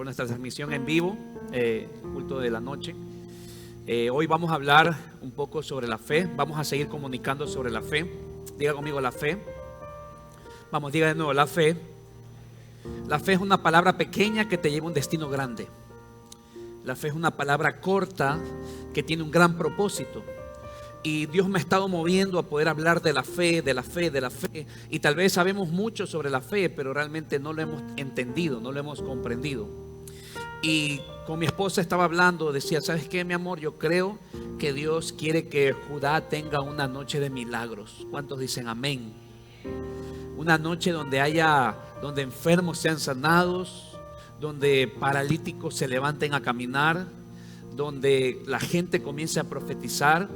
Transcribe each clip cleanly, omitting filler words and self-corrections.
por nuestra transmisión en vivo, culto de la noche. Hoy vamos a hablar un poco sobre la fe. Vamos a seguir comunicando sobre la fe. Diga conmigo la fe. Vamos, diga de nuevo la fe. La fe es una palabra pequeña que te lleva a un destino grande. La fe es una palabra corta que tiene un gran propósito. Y Dios me ha estado moviendo a poder hablar de la fe, de la fe, de la fe. Y tal vez sabemos mucho sobre la fe, pero realmente no lo hemos entendido, no lo hemos comprendido. Y con mi esposa estaba hablando, decía, ¿sabes qué, mi amor? Yo creo que Dios quiere que Judá tenga una noche de milagros. ¿Cuántos dicen amén? Una noche donde enfermos sean sanados, donde paralíticos se levanten a caminar, donde la gente comience a profetizar.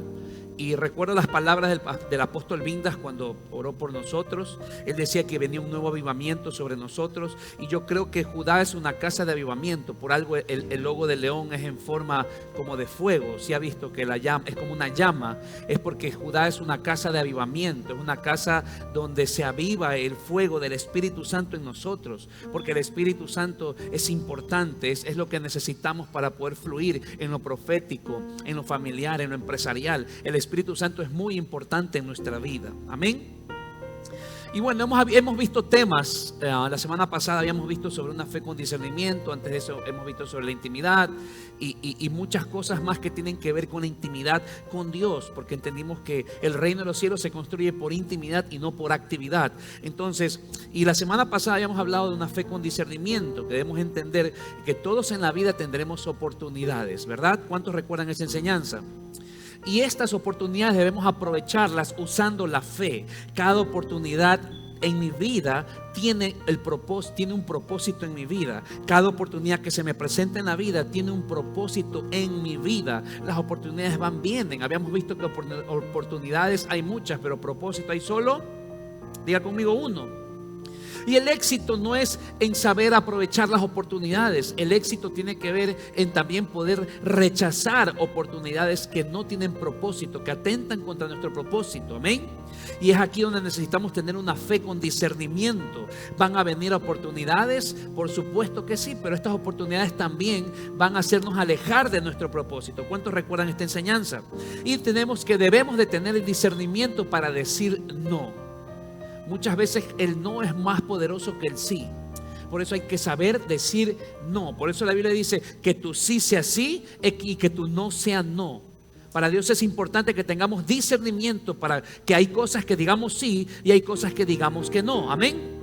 Y recuerdo las palabras del apóstol Vindas cuando oró por nosotros. Él decía que venía un nuevo avivamiento sobre nosotros. Y yo creo que Judá es una casa de avivamiento. Por algo el logo del león es en forma como de fuego. Si ha visto que la llama es como una llama, es porque Judá es una casa de avivamiento. Es una casa donde se aviva el fuego del Espíritu Santo en nosotros. Porque el Espíritu Santo es importante. Es lo que necesitamos para poder fluir en lo profético, en lo familiar, en lo empresarial. El Espíritu Santo es muy importante en nuestra vida. Amén. Y bueno, hemos visto temas. La semana pasada habíamos visto sobre una fe con discernimiento. Antes de eso hemos visto sobre la intimidad y muchas cosas más que tienen que ver con la intimidad con Dios, porque entendimos que el reino de los cielos se construye por intimidad y no por actividad. Entonces, y la semana pasada habíamos hablado de una fe con discernimiento, que debemos entender que todos en la vida tendremos oportunidades, ¿verdad? ¿Cuántos recuerdan esa enseñanza? Y estas oportunidades debemos aprovecharlas usando la fe. Cada oportunidad en mi vida tiene un propósito en mi vida. Cada oportunidad que se me presenta en la vida tiene un propósito en mi vida. Las oportunidades vienen. Habíamos visto que oportunidades hay muchas, pero propósito hay solo, diga conmigo, uno. Y el éxito no es en saber aprovechar las oportunidades. El éxito tiene que ver en también poder rechazar oportunidades que no tienen propósito, que atentan contra nuestro propósito. Amén. Y es aquí donde necesitamos tener una fe con discernimiento. ¿Van a venir oportunidades? Por supuesto que sí, pero estas oportunidades también van a hacernos alejar de nuestro propósito. ¿Cuántos recuerdan esta enseñanza? Y debemos de tener el discernimiento para decir no. Muchas veces el no es más poderoso que el sí. Por eso hay que saber decir no. Por eso la Biblia dice que tu sí sea sí y que tu no sea no. Para Dios es importante que tengamos discernimiento para que hay cosas que digamos sí y hay cosas que digamos que no. Amén.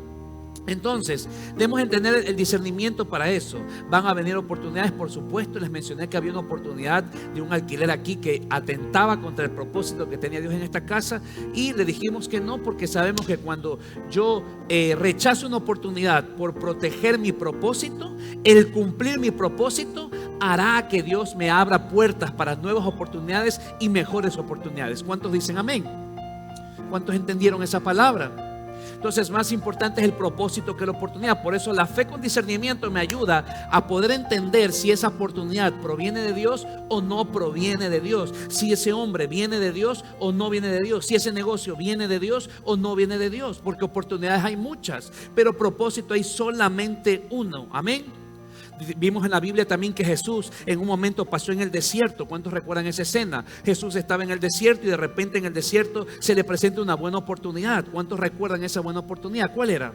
Entonces, debemos tener el discernimiento para eso. Van a venir oportunidades, por supuesto. Les mencioné que había una oportunidad de un alquiler aquí que atentaba contra el propósito que tenía Dios en esta casa. Y le dijimos que no, porque sabemos que cuando yo rechazo una oportunidad por proteger mi propósito, el cumplir mi propósito hará que Dios me abra puertas para nuevas oportunidades y mejores oportunidades. ¿Cuántos dicen amén? ¿Cuántos entendieron esa palabra? Entonces, más importante es el propósito que la oportunidad. Por eso la fe con discernimiento me ayuda a poder entender si esa oportunidad proviene de Dios o no proviene de Dios. Si ese hombre viene de Dios o no viene de Dios. Si ese negocio viene de Dios o no viene de Dios. Porque oportunidades hay muchas, pero propósito hay solamente uno. Amén. Vimos en la Biblia también que Jesús en un momento pasó en el desierto. ¿Cuántos recuerdan esa escena? Jesús estaba en el desierto y de repente en el desierto se le presenta una buena oportunidad. ¿Cuántos recuerdan esa buena oportunidad? ¿Cuál era?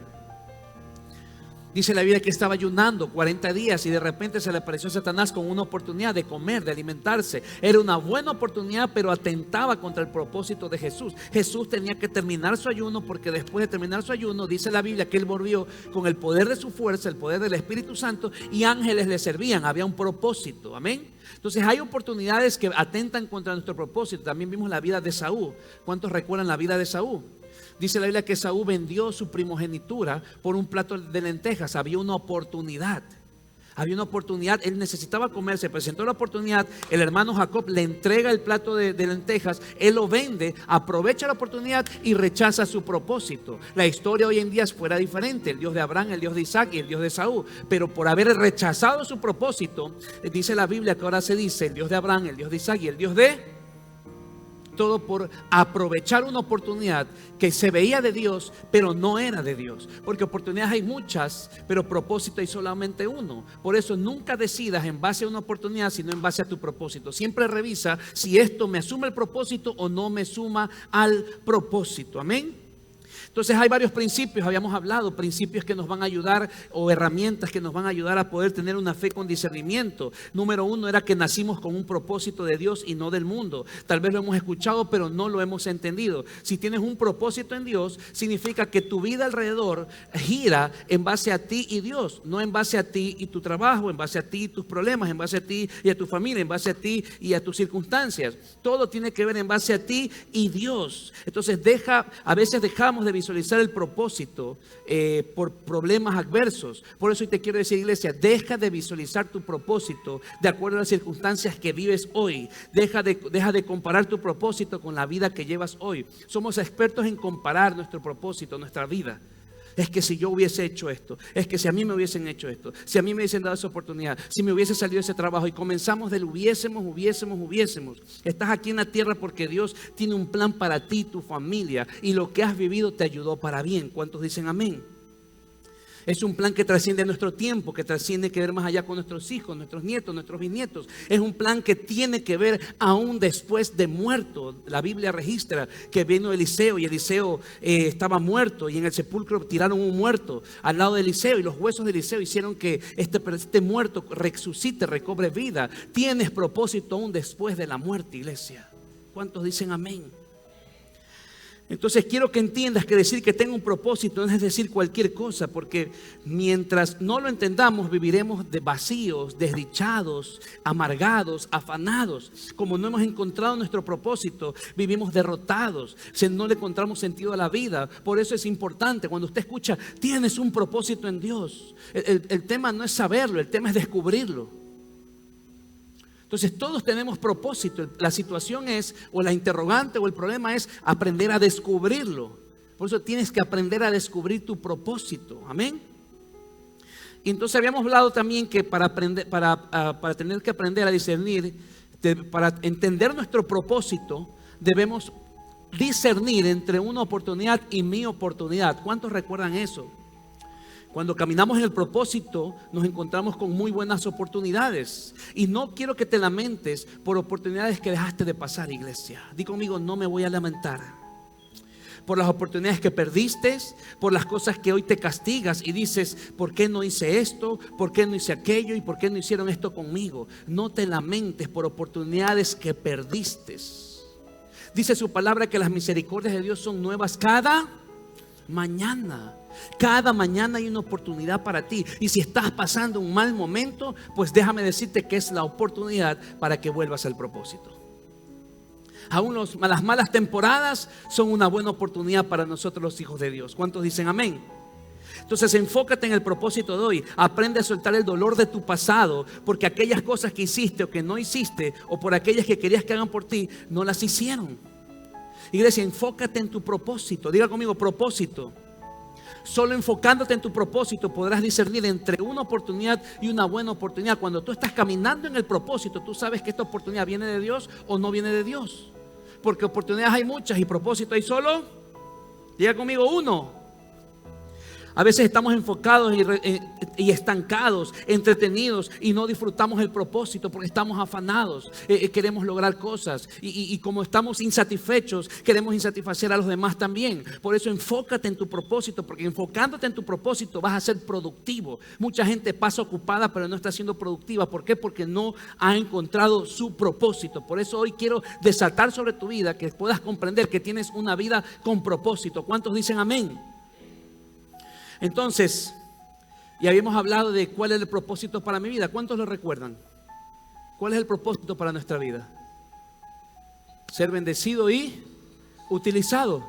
Dice la Biblia que estaba ayunando 40 días y de repente se le apareció Satanás con una oportunidad de comer, de alimentarse. Era una buena oportunidad, pero atentaba contra el propósito de Jesús. Jesús tenía que terminar su ayuno, porque después de terminar su ayuno, dice la Biblia que él volvió con el poder de su fuerza, el poder del Espíritu Santo, y ángeles le servían. Había un propósito. Amén. Entonces hay oportunidades que atentan contra nuestro propósito. También vimos la vida de Saúl. ¿Cuántos recuerdan la vida de Saúl? Dice la Biblia que Saúl vendió su primogenitura por un plato de lentejas. Había una oportunidad. Él necesitaba comer, se presentó la oportunidad. El hermano Jacob le entrega el plato de lentejas. Él lo vende, aprovecha la oportunidad y rechaza su propósito. La historia hoy en día fuera diferente. El Dios de Abraham, el Dios de Isaac y el Dios de Saúl. Pero por haber rechazado su propósito, dice la Biblia que ahora se dice el Dios de Abraham, el Dios de Isaac y el Dios de... todo por aprovechar una oportunidad que se veía de Dios, pero no era de Dios. Porque oportunidades hay muchas, pero propósito hay solamente uno. Por eso nunca decidas en base a una oportunidad, sino en base a tu propósito. Siempre revisa si esto me asume el propósito o no me suma al propósito. Amén. Entonces hay varios principios, habíamos hablado, principios que nos van a ayudar o herramientas que nos van a ayudar a poder tener una fe con discernimiento. Número 1 era que nacimos con un propósito de Dios y no del mundo. Tal vez lo hemos escuchado, pero no lo hemos entendido. Si tienes un propósito en Dios, significa que tu vida alrededor gira en base a ti y Dios, no en base a ti y tu trabajo, en base a ti y tus problemas, en base a ti y a tu familia, en base a ti y a tus circunstancias. Todo tiene que ver en base a ti y Dios. Entonces a veces dejamos de visualizar el propósito por problemas adversos. Por eso hoy te quiero decir, iglesia, deja de visualizar tu propósito de acuerdo a las circunstancias que vives hoy. Deja de comparar tu propósito con la vida que llevas hoy. Somos expertos en comparar nuestro propósito, nuestra vida. Es que si yo hubiese hecho esto, es que si a mí me hubiesen hecho esto, si a mí me hubiesen dado esa oportunidad, si me hubiese salido ese trabajo, y comenzamos del hubiésemos. Estás aquí en la tierra porque Dios tiene un plan para ti, tu familia, y lo que has vivido te ayudó para bien. ¿Cuántos dicen amén? Es un plan que trasciende nuestro tiempo, que trasciende que ver más allá con nuestros hijos, nuestros nietos, nuestros bisnietos. Es un plan que tiene que ver aún después de muerto. La Biblia registra que vino Eliseo y Eliseo estaba muerto y en el sepulcro tiraron un muerto al lado de Eliseo y los huesos de Eliseo hicieron que este muerto resucite, recobre vida. Tienes propósito aún después de la muerte, iglesia. ¿Cuántos dicen amén? Entonces quiero que entiendas que decir que tengo un propósito no es decir cualquier cosa, porque mientras no lo entendamos viviremos de vacíos, desdichados, amargados, afanados. Como no hemos encontrado nuestro propósito, vivimos derrotados, no le encontramos sentido a la vida. Por eso es importante cuando usted escucha, tienes un propósito en Dios. El tema no es saberlo, el tema es descubrirlo. Entonces todos tenemos propósito. La situación es, o la interrogante o el problema es aprender a descubrirlo. Por eso tienes que aprender a descubrir tu propósito. Amén. Y entonces habíamos hablado también que para tener que aprender a discernir, para entender nuestro propósito, debemos discernir entre una oportunidad y mi oportunidad. ¿Cuántos recuerdan eso? Cuando caminamos en el propósito, nos encontramos con muy buenas oportunidades. Y no quiero que te lamentes por oportunidades que dejaste de pasar, iglesia. Di conmigo, no me voy a lamentar. Por las oportunidades que perdiste, por las cosas que hoy te castigas y dices, ¿por qué no hice esto? ¿Por qué no hice aquello? ¿Y por qué no hicieron esto conmigo? No te lamentes por oportunidades que perdiste. Dice su palabra que las misericordias de Dios son nuevas cada mañana. Cada mañana hay una oportunidad para ti. Y si estás pasando un mal momento, pues déjame decirte que es la oportunidad para que vuelvas al propósito. Aún las malas temporadas son una buena oportunidad para nosotros los hijos de Dios. ¿Cuántos dicen amén? Entonces enfócate en el propósito de hoy. Aprende a soltar el dolor de tu pasado, porque aquellas cosas que hiciste o que no hiciste, o por aquellas que querías que hagan por ti, no las hicieron. Iglesia, enfócate en tu propósito. Diga conmigo, propósito. Solo enfocándote en tu propósito podrás discernir entre una oportunidad y una buena oportunidad. Cuando tú estás caminando en el propósito, tú sabes que esta oportunidad viene de Dios o no viene de Dios. Porque oportunidades hay muchas y propósito hay solo, diga conmigo, uno. A veces estamos enfocados y estancados, entretenidos y no disfrutamos el propósito porque estamos afanados, queremos lograr cosas y como estamos insatisfechos, queremos insatisfacer a los demás también. Por eso enfócate en tu propósito, porque enfocándote en tu propósito vas a ser productivo. Mucha gente pasa ocupada pero no está siendo productiva. ¿Por qué? Porque no ha encontrado su propósito. Por eso hoy quiero desatar sobre tu vida que puedas comprender que tienes una vida con propósito. ¿Cuántos dicen amén? Entonces, ya habíamos hablado de cuál es el propósito para mi vida. ¿Cuántos lo recuerdan? ¿Cuál es el propósito para nuestra vida? Ser bendecido y utilizado.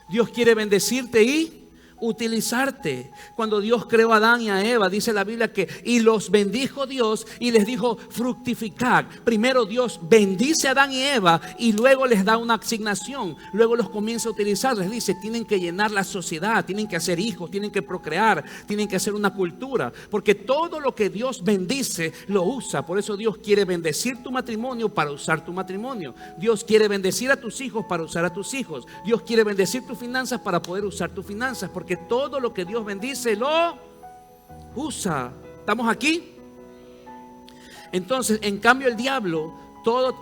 Dios quiere bendecirte y utilizarte. Cuando Dios creó a Adán y a Eva, dice la Biblia que y los bendijo Dios y les dijo fructificad. Primero Dios bendice a Adán y Eva y luego les da una asignación. Luego los comienza a utilizar. Les dice, tienen que llenar la sociedad, tienen que hacer hijos, tienen que procrear, tienen que hacer una cultura. Porque todo lo que Dios bendice lo usa. Por eso Dios quiere bendecir tu matrimonio para usar tu matrimonio. Dios quiere bendecir a tus hijos para usar a tus hijos. Dios quiere bendecir tus finanzas para poder usar tus finanzas. Porque todo lo que Dios bendice lo usa. ¿Estamos aquí? Entonces, en cambio el diablo, todo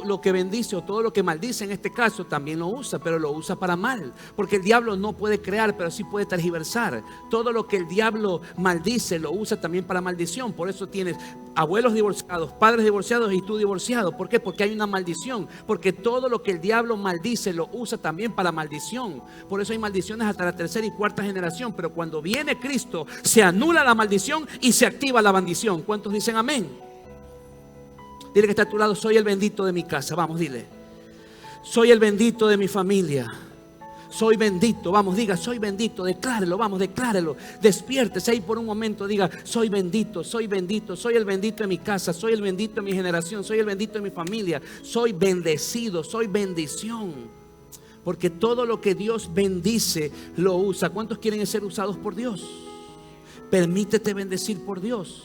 lo que bendice o todo lo que maldice en este caso también lo usa, pero lo usa para mal. Porque el diablo no puede crear, pero sí puede tergiversar. Todo lo que el diablo maldice lo usa también para maldición. Por eso tienes abuelos divorciados, padres divorciados y tú divorciado. ¿Por qué? Porque hay una maldición. Porque todo lo que el diablo maldice lo usa también para maldición. Por eso hay maldiciones hasta la tercera y cuarta generación. Pero cuando viene Cristo se anula la maldición y se activa la bendición. ¿Cuántos dicen amén? Dile que está a tu lado, soy el bendito de mi casa. Vamos, dile. Soy el bendito de mi familia. Soy bendito. Vamos, diga, soy bendito. Declárelo, vamos, declárelo. Despiértese ahí por un momento. Diga, soy bendito, soy bendito. Soy el bendito de mi casa. Soy el bendito de mi generación. Soy el bendito de mi familia. Soy bendecido, soy bendición. Porque todo lo que Dios bendice lo usa. ¿Cuántos quieren ser usados por Dios? Permítete bendecir por Dios.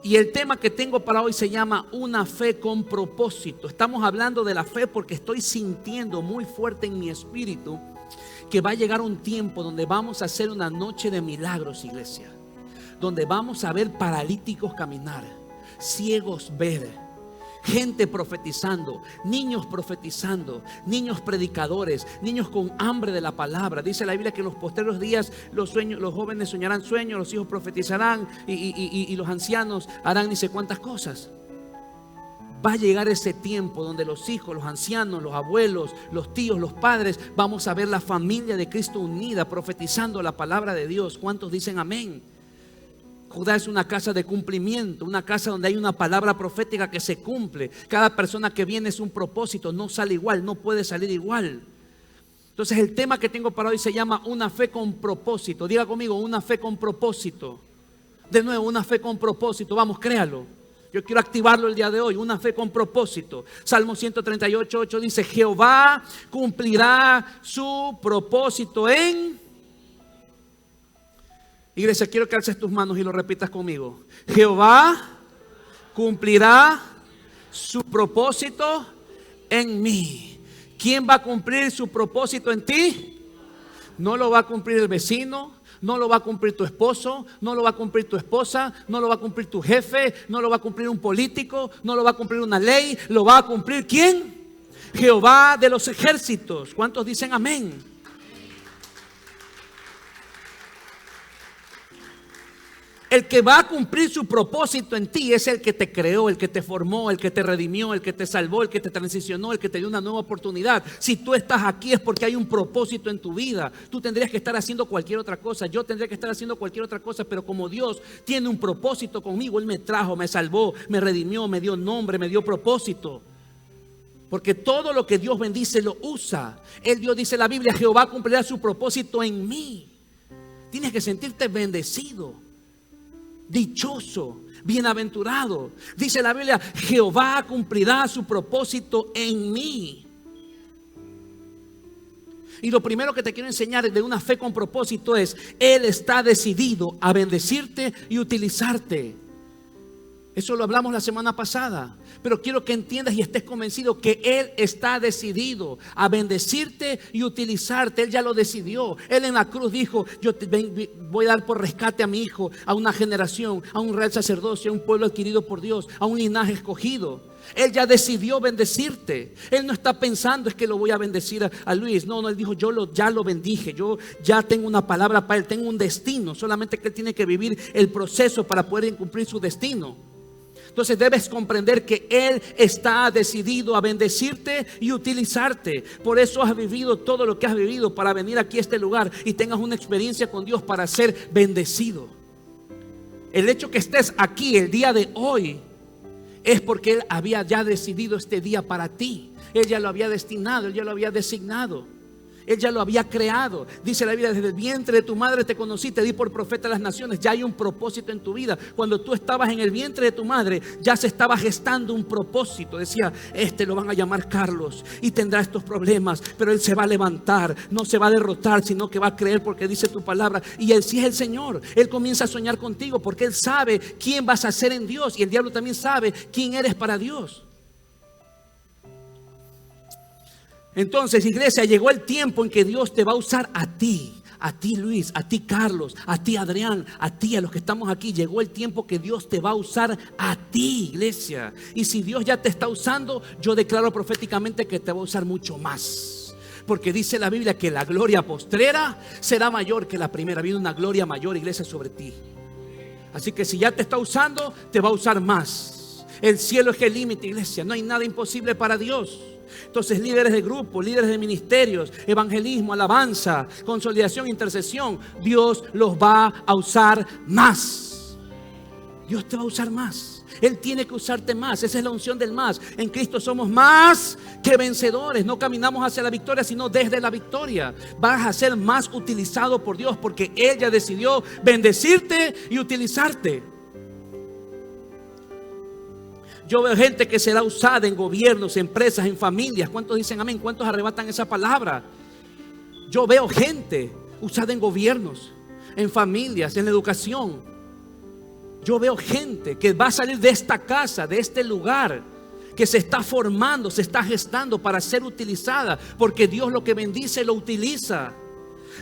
Y el tema que tengo para hoy se llama una fe con propósito. Estamos hablando de la fe porque estoy sintiendo muy fuerte en mi espíritu que va a llegar un tiempo donde vamos a hacer una noche de milagros, iglesia. Donde vamos a ver paralíticos caminar, ciegos ver, gente profetizando, niños predicadores, niños con hambre de la palabra. Dice la Biblia que en los posteriores días los jóvenes soñarán sueños, los hijos profetizarán y los ancianos harán ni sé cuántas cosas. Va a llegar ese tiempo donde los hijos, los ancianos, los abuelos, los tíos, los padres, vamos a ver la familia de Cristo unida profetizando la palabra de Dios. ¿Cuántos dicen amén? Judá es una casa de cumplimiento, una casa donde hay una palabra profética que se cumple. Cada persona que viene es un propósito, no sale igual, no puede salir igual. Entonces el tema que tengo para hoy se llama una fe con propósito. Diga conmigo, una fe con propósito. De nuevo, una fe con propósito, vamos, créalo. Yo quiero activarlo el día de hoy, una fe con propósito. Salmo 138:8 dice, Jehová cumplirá su propósito en... Iglesia, quiero que alces tus manos y lo repitas conmigo. Jehová cumplirá su propósito en mí. ¿Quién va a cumplir su propósito en ti? No lo va a cumplir el vecino, no lo va a cumplir tu esposo, no lo va a cumplir tu esposa, no lo va a cumplir tu jefe, no lo va a cumplir un político, no lo va a cumplir una ley. ¿Lo va a cumplir quién? Jehová de los ejércitos. ¿Cuántos dicen amén? El que va a cumplir su propósito en ti es el que te creó, el que te formó, el que te redimió, el que te salvó, el que te transicionó, el que te dio una nueva oportunidad. Si tú estás aquí es porque hay un propósito en tu vida. Tú tendrías que estar haciendo cualquier otra cosa. Yo tendría que estar haciendo cualquier otra cosa, pero como Dios tiene un propósito conmigo, Él me trajo, me salvó, me redimió, me dio nombre, me dio propósito. Porque todo lo que Dios bendice lo usa. Dios dice en la Biblia, Jehová cumplirá su propósito en mí. Tienes que sentirte bendecido, dichoso, bienaventurado. Dice la Biblia, Jehová cumplirá su propósito en mí. Y lo primero que te quiero enseñar de una fe con propósito es, Él está decidido a bendecirte y utilizarte. Eso lo hablamos la semana pasada. Pero quiero que entiendas y estés convencido que Él está decidido a bendecirte y utilizarte. Él ya lo decidió. Él en la cruz dijo, yo voy a dar por rescate a mi hijo, a una generación, a un real sacerdocio, a un pueblo adquirido por Dios, a un linaje escogido. Él ya decidió bendecirte. Él no está pensando es que lo voy a bendecir a Luis. No, Él dijo, ya lo bendije. Yo ya tengo una palabra para él, tengo un destino. Solamente que él tiene que vivir el proceso para poder cumplir su destino. Entonces debes comprender que Él está decidido a bendecirte y utilizarte. Por eso has vivido todo lo que has vivido para venir aquí a este lugar y tengas una experiencia con Dios para ser bendecido. El hecho que estés aquí el día de hoy es porque Él había ya decidido este día para ti. Él ya lo había destinado, Él ya lo había designado. Él ya lo había creado. Dice la Biblia, desde el vientre de tu madre te conocí, te di por profeta a las naciones. Ya hay un propósito en tu vida. Cuando tú estabas en el vientre de tu madre, ya se estaba gestando un propósito. Decía, lo van a llamar Carlos y tendrá estos problemas, pero él se va a levantar, no se va a derrotar, sino que va a creer porque dice tu palabra. Y él sí es el Señor. Él comienza a soñar contigo porque él sabe quién vas a ser en Dios, y el diablo también sabe quién eres para Dios. Entonces, iglesia, llegó el tiempo en que Dios te va a usar a ti Luis, a ti Carlos, a ti Adrián, a ti, a los que estamos aquí. Llegó el tiempo que Dios te va a usar a ti, iglesia. Y si Dios ya te está usando, yo declaro proféticamente que te va a usar mucho más. Porque dice la Biblia que la gloria postrera será mayor que la primera. Viene una gloria mayor, iglesia, sobre ti. Así que si ya te está usando, te va a usar más. El cielo es el límite, iglesia. No hay nada imposible para Dios. Entonces, líderes de grupo, líderes de ministerios, evangelismo, alabanza, consolidación, intercesión, Dios los va a usar más. Dios te va a usar más. Él tiene que usarte más. Esa es la unción del más. En Cristo somos más que vencedores. No caminamos hacia la victoria, sino desde la victoria. Vas a ser más utilizado por Dios porque Él ya decidió bendecirte y utilizarte. Yo veo gente que será usada en gobiernos, empresas, en familias. ¿Cuántos dicen amén? ¿Cuántos arrebatan esa palabra? Yo veo gente usada en gobiernos, en familias, en la educación. Yo veo gente que va a salir de esta casa, de este lugar, que se está formando, se está gestando para ser utilizada, porque Dios lo que bendice lo utiliza.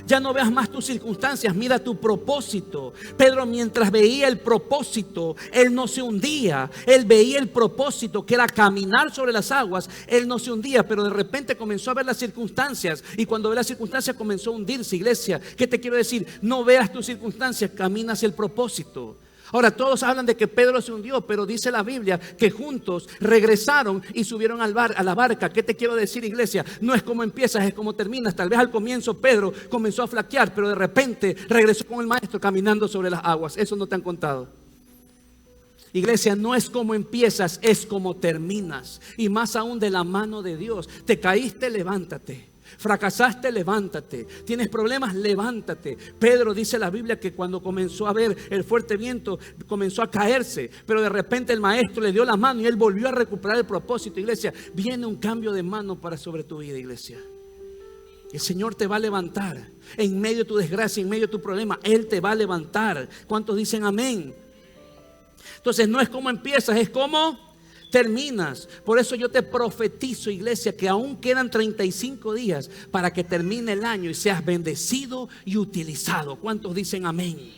Ya no veas más tus circunstancias, mira tu propósito. Pedro, mientras veía el propósito, él no se hundía. Él veía el propósito, que era caminar sobre las aguas. Él no se hundía, pero de repente comenzó a ver las circunstancias. Y cuando ve las circunstancias comenzó a hundirse, iglesia. ¿Qué te quiero decir? No veas tus circunstancias, camina hacia el propósito. Ahora todos hablan de que Pedro se hundió, pero dice la Biblia que juntos regresaron y subieron a la barca. ¿Qué te quiero decir, iglesia? No es como empiezas, es como terminas. Tal vez al comienzo Pedro comenzó a flaquear, pero de repente regresó con el maestro caminando sobre las aguas. Eso no te han contado. Iglesia, no es como empiezas, es como terminas. Y más aún de la mano de Dios. Te caíste, levántate. Fracasaste, levántate. Tienes problemas, levántate. Pedro, dice la Biblia, que cuando comenzó a ver el fuerte viento comenzó a caerse, pero de repente el maestro le dio la mano y él volvió a recuperar el propósito. Iglesia, viene un cambio de mano para sobre tu vida, iglesia. El Señor te va a levantar en medio de tu desgracia, en medio de tu problema. Él te va a levantar. ¿Cuántos dicen amén? Entonces no es como empiezas, es como terminas. Por eso yo te profetizo, iglesia, que aún quedan 35 días para que termine el año y seas bendecido y utilizado. ¿Cuántos dicen amén?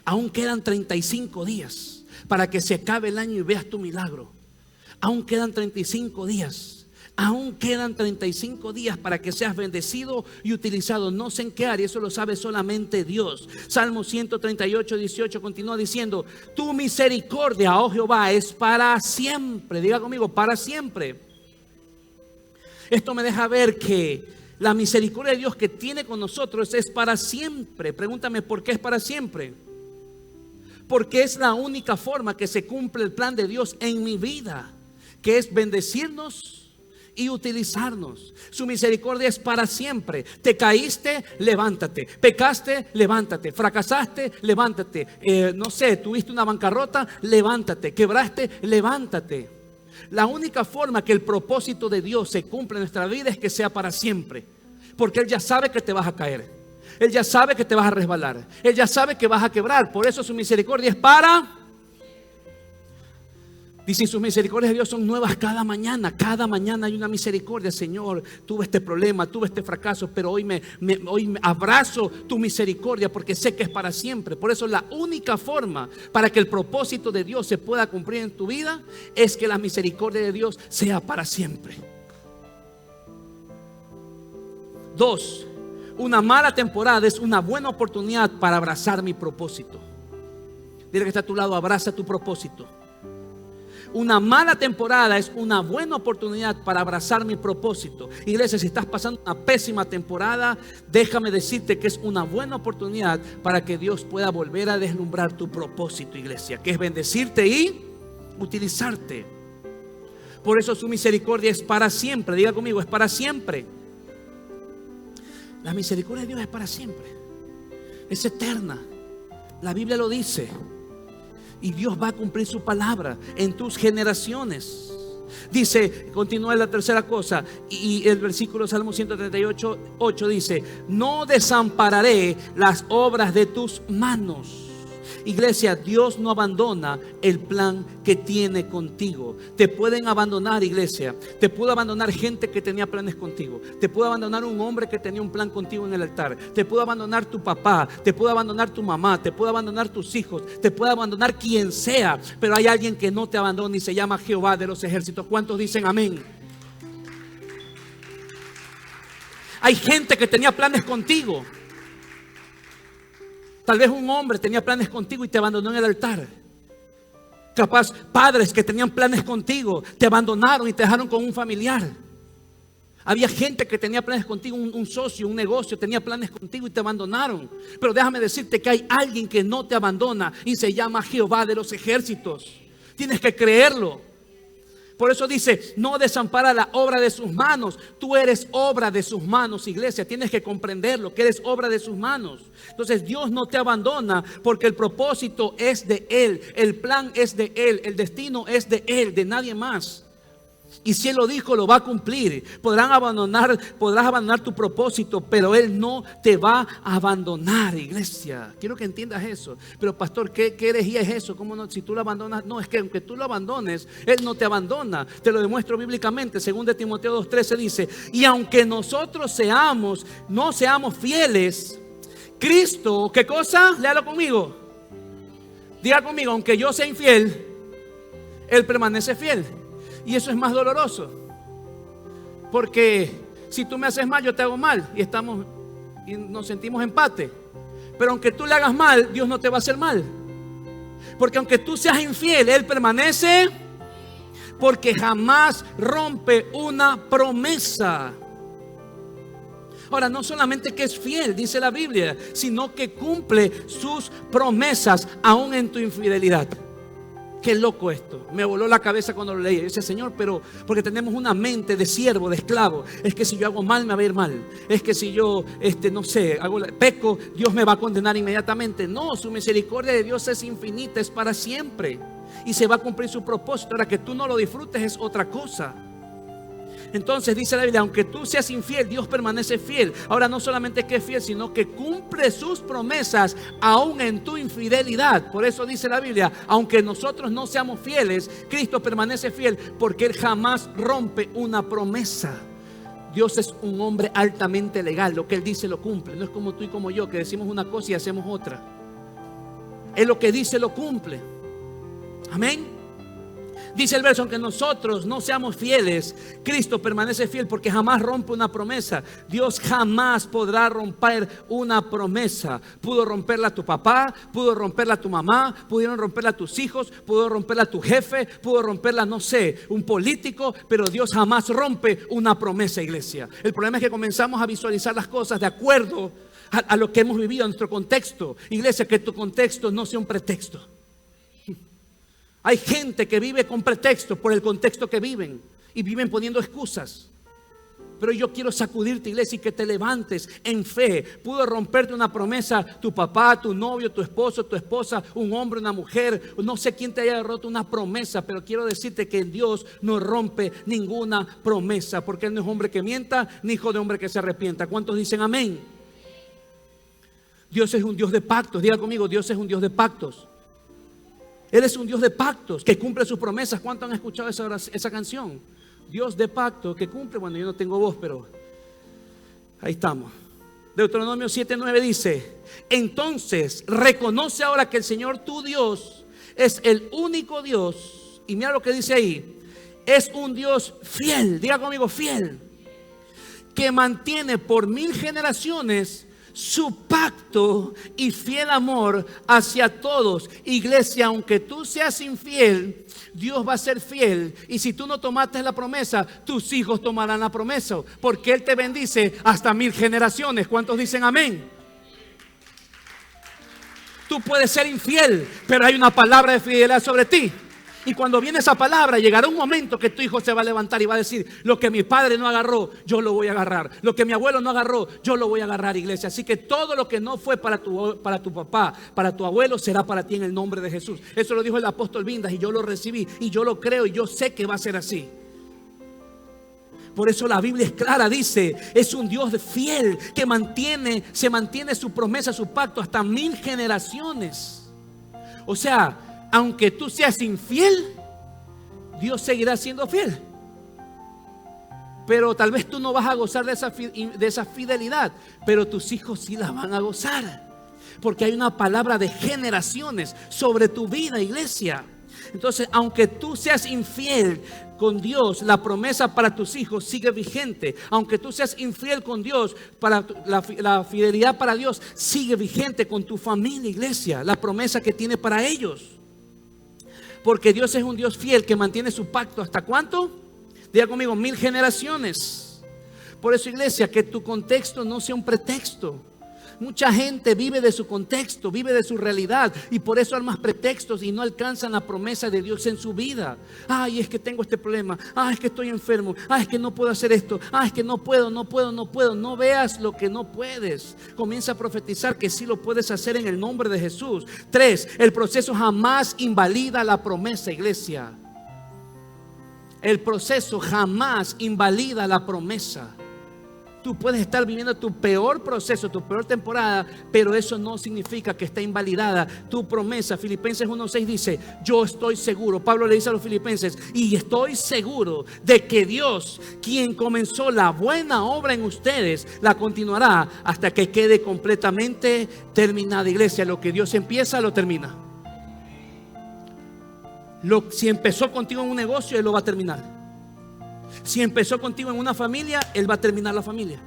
Aún quedan 35 días para que se acabe el año y veas tu milagro. Aún quedan 35 días. Aún quedan 35 días para que seas bendecido y utilizado. No sé en qué área, eso lo sabe solamente Dios. Salmo 138, 18 continúa diciendo: tu misericordia, oh Jehová, es para siempre. Diga conmigo, para siempre. Esto me deja ver que la misericordia de Dios que tiene con nosotros es para siempre. Pregúntame, ¿por qué es para siempre? Porque es la única forma que se cumple el plan de Dios en mi vida, que es bendecirnos y utilizarnos. Su misericordia es para siempre. Te caíste, levántate. Pecaste, levántate. Fracasaste, levántate. No sé, tuviste una bancarrota, levántate. Quebraste, levántate. La única forma que el propósito de Dios se cumple en nuestra vida es que sea para siempre. Porque Él ya sabe que te vas a caer. Él ya sabe que te vas a resbalar. Él ya sabe que vas a quebrar. Por eso su misericordia es para... Dice, sus misericordias de Dios son nuevas cada mañana. Cada mañana hay una misericordia. Señor, tuve este problema, tuve este fracaso, pero hoy me abrazo tu misericordia porque sé que es para siempre. Por eso la única forma para que el propósito de Dios se pueda cumplir en tu vida es que la misericordia de Dios sea para siempre. 2. Una mala temporada es una buena oportunidad para abrazar mi propósito. Dile que está a tu lado: abraza tu propósito. Una mala temporada es una buena oportunidad para abrazar mi propósito. Iglesia, si estás pasando una pésima temporada, déjame decirte que es una buena oportunidad para que Dios pueda volver a deslumbrar tu propósito, iglesia, que es bendecirte y utilizarte. Por eso su misericordia es para siempre. Diga conmigo, es para siempre. La misericordia de Dios es para siempre. Es eterna. La Biblia lo dice. Y Dios va a cumplir su palabra en tus generaciones. Dice, continúa la tercera cosa, y el versículo Salmo 138:8 dice: no desampararé las obras de tus manos. Iglesia, Dios no abandona el plan que tiene contigo. Te pueden abandonar, iglesia. Te puede abandonar gente que tenía planes contigo. Te puede abandonar un hombre que tenía un plan contigo en el altar. Te puede abandonar tu papá. Te puede abandonar tu mamá. Te puede abandonar tus hijos. Te puede abandonar quien sea. Pero hay alguien que no te abandona y se llama Jehová de los ejércitos. ¿Cuántos dicen amén? Hay gente que tenía planes contigo. Tal vez un hombre tenía planes contigo y te abandonó en el altar. Capaz padres que tenían planes contigo te abandonaron y te dejaron con un familiar. Había gente que tenía planes contigo, un socio, un negocio, tenía planes contigo y te abandonaron. Pero déjame decirte que hay alguien que no te abandona y se llama Jehová de los ejércitos. Tienes que creerlo. Por eso dice: no desampara la obra de sus manos. Tú eres obra de sus manos, iglesia. Tienes que comprenderlo, que eres obra de sus manos. Entonces Dios no te abandona porque el propósito es de Él. El plan es de Él. El destino es de Él, de nadie más. Y si Él lo dijo, lo va a cumplir. Podrás abandonar tu propósito, pero Él no te va a abandonar, iglesia. Quiero que entiendas eso. Pero pastor, ¿qué herejía es eso? ¿Cómo no? Si tú lo abandonas, no, es que aunque tú lo abandones, Él no te abandona. Te lo demuestro bíblicamente. 2 Timoteo 2:13 dice: y aunque nosotros no seamos fieles, Cristo, ¿qué cosa? Léalo conmigo. Diga conmigo: aunque yo sea infiel, Él permanece fiel. Y eso es más doloroso, porque si tú me haces mal, yo te hago mal y nos sentimos empate. Pero aunque tú le hagas mal, Dios no te va a hacer mal, porque aunque tú seas infiel, Él permanece, porque jamás rompe una promesa. Ahora, no solamente que es fiel, dice la Biblia, sino que cumple sus promesas aún en tu infidelidad. Qué loco esto. Me voló la cabeza cuando lo leí. Yo decía: Señor, pero porque tenemos una mente de siervo, de esclavo. Es que si yo hago mal, me va a ir mal. Es que si yo, no sé, peco, Dios me va a condenar inmediatamente. No, su misericordia de Dios es infinita, es para siempre. Y se va a cumplir su propósito. Ahora, que tú no lo disfrutes es otra cosa. Entonces dice la Biblia: aunque tú seas infiel, Dios permanece fiel. Ahora, no solamente que es fiel, sino que cumple sus promesas aún en tu infidelidad. Por eso dice la Biblia: aunque nosotros no seamos fieles, Cristo permanece fiel, porque Él jamás rompe una promesa. Dios es un hombre altamente legal. Lo que Él dice lo cumple. No es como tú y como yo, que decimos una cosa y hacemos otra. Él lo que dice lo cumple. Amén. Dice el verso: aunque nosotros no seamos fieles, Cristo permanece fiel, porque jamás rompe una promesa. Dios jamás podrá romper una promesa. Pudo romperla a tu papá, pudo romperla a tu mamá, pudieron romperla a tus hijos, pudo romperla a tu jefe, pudo romperla, no sé, un político, pero Dios jamás rompe una promesa, iglesia. El problema es que comenzamos a visualizar las cosas de acuerdo a lo que hemos vivido en nuestro contexto. Iglesia, que tu contexto no sea un pretexto. Hay gente que vive con pretextos por el contexto que viven y viven poniendo excusas. Pero yo quiero sacudirte, iglesia, y que te levantes en fe. Pudo romperte una promesa tu papá, tu novio, tu esposo, tu esposa, un hombre, una mujer. No sé quién te haya roto una promesa, pero quiero decirte que Dios no rompe ninguna promesa, porque Él no es hombre que mienta, ni hijo de hombre que se arrepienta. ¿Cuántos dicen amén? Dios es un Dios de pactos. Diga conmigo: Dios es un Dios de pactos. Él es un Dios de pactos que cumple sus promesas. ¿Cuántos han escuchado esa canción? Dios de pacto que cumple. Bueno, yo no tengo voz, pero ahí estamos. Deuteronomio 7:9 dice: entonces reconoce ahora que el Señor tu Dios es el único Dios. Y mira lo que dice ahí: es un Dios fiel. Diga conmigo: fiel. Que mantiene por 1000 generaciones su pacto y fiel amor hacia todos. Iglesia, aunque tú seas infiel, Dios va a ser fiel. Y si tú no tomaste la promesa, tus hijos tomarán la promesa, porque Él te bendice hasta 1000 generaciones. ¿Cuántos dicen amén? Tú puedes ser infiel, pero hay una palabra de fidelidad sobre ti. Y cuando viene esa palabra, llegará un momento que tu hijo se va a levantar y va a decir: lo que mi padre no agarró, yo lo voy a agarrar. Lo que mi abuelo no agarró, yo lo voy a agarrar, iglesia. Así que todo lo que no fue para tu papá, para tu abuelo, será para ti en el nombre de Jesús. Eso lo dijo el apóstol Vindas y yo lo recibí y yo lo creo y yo sé que va a ser así. Por eso la Biblia es clara, dice: es un Dios fiel que se mantiene su promesa, su pacto hasta 1000 generaciones. O sea, aunque tú seas infiel, Dios seguirá siendo fiel. Pero tal vez tú no vas a gozar de esa fidelidad, pero tus hijos sí la van a gozar. Porque hay una palabra de generaciones sobre tu vida, iglesia. Entonces, aunque tú seas infiel con Dios, la promesa para tus hijos sigue vigente. Aunque tú seas infiel con Dios, la fidelidad para Dios sigue vigente con tu familia, iglesia. La promesa que tiene para ellos. Porque Dios es un Dios fiel que mantiene su pacto. ¿Hasta cuánto? Diga conmigo: 1000 generaciones. Por eso, iglesia, que tu contexto no sea un pretexto. Mucha gente vive de su contexto, vive de su realidad, y por eso arman pretextos y no alcanzan la promesa de Dios en su vida. Ay, es que tengo este problema. Ay, es que estoy enfermo. Ay, es que no puedo hacer esto. Ay, es que no puedo. No veas lo que no puedes. Comienza a profetizar que sí lo puedes hacer en el nombre de Jesús. 3. El proceso jamás invalida la promesa, iglesia. El proceso jamás invalida la promesa. Tú puedes estar viviendo tu peor proceso, tu peor temporada, pero eso no significa que está invalidada tu promesa. Filipenses 1:6 dice: yo estoy seguro. Pablo le dice a los filipenses: y estoy seguro de que Dios, quien comenzó la buena obra en ustedes, la continuará hasta que quede completamente terminada. Iglesia, lo que Dios empieza, lo termina. Si empezó contigo en un negocio, Él lo va a terminar. Si empezó contigo en una familia, Él va a terminar la familia.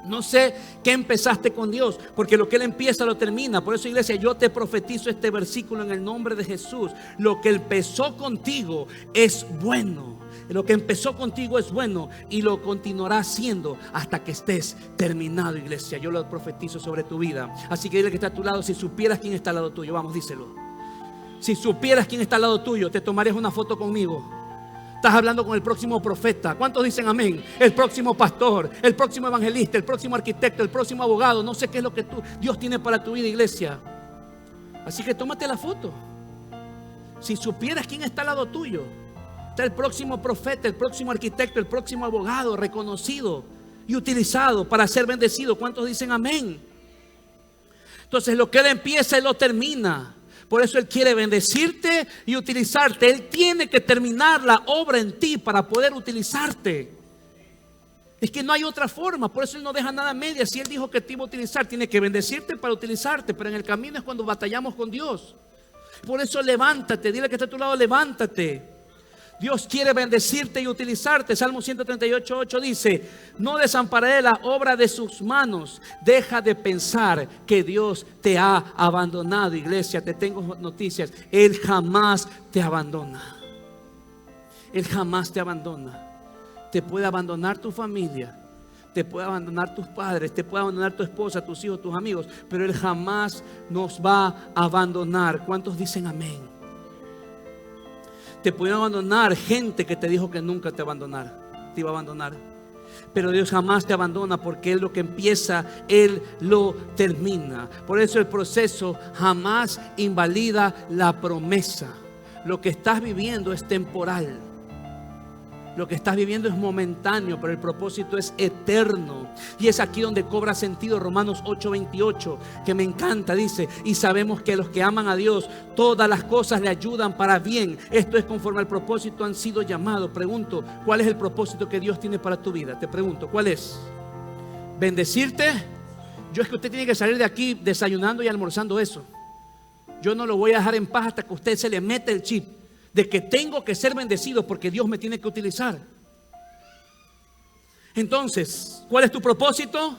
No sé qué empezaste con Dios, porque lo que Él empieza lo termina. Por eso, iglesia, yo te profetizo este versículo en el nombre de Jesús. Lo que empezó contigo es bueno. Lo que empezó contigo es bueno y lo continuará haciendo hasta que estés terminado, iglesia. Yo lo profetizo sobre tu vida. Así que dile que está a tu lado: si supieras quién está al lado tuyo. Vamos, díselo. Si supieras quién está al lado tuyo, te tomarías una foto conmigo. Estás hablando con el próximo profeta. ¿Cuántos dicen amén? El próximo pastor, el próximo evangelista, el próximo arquitecto, el próximo abogado. No sé qué es lo que Dios tiene para tu vida, iglesia. Así que tómate la foto. Si supieras quién está al lado tuyo. Está el próximo profeta, el próximo arquitecto, el próximo abogado, reconocido y utilizado para ser bendecido. ¿Cuántos dicen amén? Entonces, lo que Él empieza, Él lo termina. Por eso Él quiere bendecirte y utilizarte. Él tiene que terminar la obra en ti para poder utilizarte. Es que no hay otra forma. Por eso Él no deja nada a medias. Si Él dijo que te iba a utilizar, tiene que bendecirte para utilizarte. Pero en el camino es cuando batallamos con Dios. Por eso levántate. Dile que está a tu lado: levántate. Dios quiere bendecirte y utilizarte. Salmo 138:8 dice: no desampararé la obra de sus manos. Deja de pensar que Dios te ha abandonado, iglesia. Te tengo noticias: Él jamás te abandona. Él jamás te abandona. Te puede abandonar tu familia, te puede abandonar tus padres, te puede abandonar tu esposa, tus hijos, tus amigos, pero Él jamás nos va a abandonar. ¿Cuántos dicen amén? Te puede abandonar gente que te dijo que nunca te iba a abandonar. Pero Dios jamás te abandona, porque Él lo que empieza, Él lo termina. Por eso el proceso jamás invalida la promesa. Lo que estás viviendo es temporal. Lo que estás viviendo es momentáneo, pero el propósito es eterno. Y es aquí donde cobra sentido Romanos 8:28, que me encanta. Dice: y sabemos que los que aman a Dios, todas las cosas le ayudan para bien. Esto es conforme al propósito han sido llamados. Pregunto: ¿cuál es el propósito que Dios tiene para tu vida? Te pregunto: ¿cuál es? ¿Bendecirte? Es que usted tiene que salir de aquí desayunando y almorzando eso. Yo no lo voy a dejar en paz hasta que usted se le mete el chip de que tengo que ser bendecido porque Dios me tiene que utilizar. Entonces, ¿cuál es tu propósito?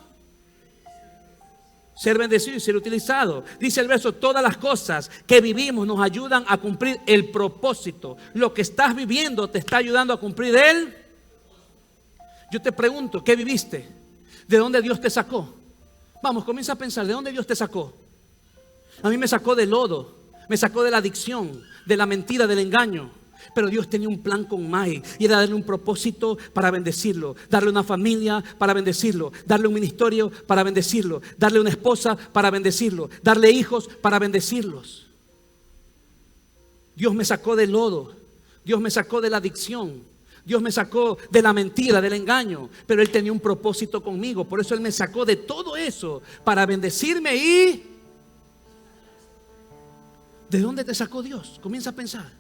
Ser bendecido y ser utilizado. Dice el verso: todas las cosas que vivimos nos ayudan a cumplir el propósito. Lo que estás viviendo te está ayudando a cumplir él. Yo te pregunto: ¿qué viviste? ¿De dónde Dios te sacó? Vamos, comienza a pensar: ¿de dónde Dios te sacó? A mí me sacó del lodo, me sacó de la adicción, de la mentira, del engaño. Pero Dios tenía un plan con Mai y era darle un propósito para bendecirlo, darle una familia para bendecirlo, darle un ministerio para bendecirlo, darle una esposa para bendecirlo, darle hijos para bendecirlos. Dios me sacó del lodo, Dios me sacó de la adicción, Dios me sacó de la mentira, del engaño, pero Él tenía un propósito conmigo. Por eso Él me sacó de todo eso para bendecirme. ¿Y de dónde te sacó Dios? Comienza a pensar.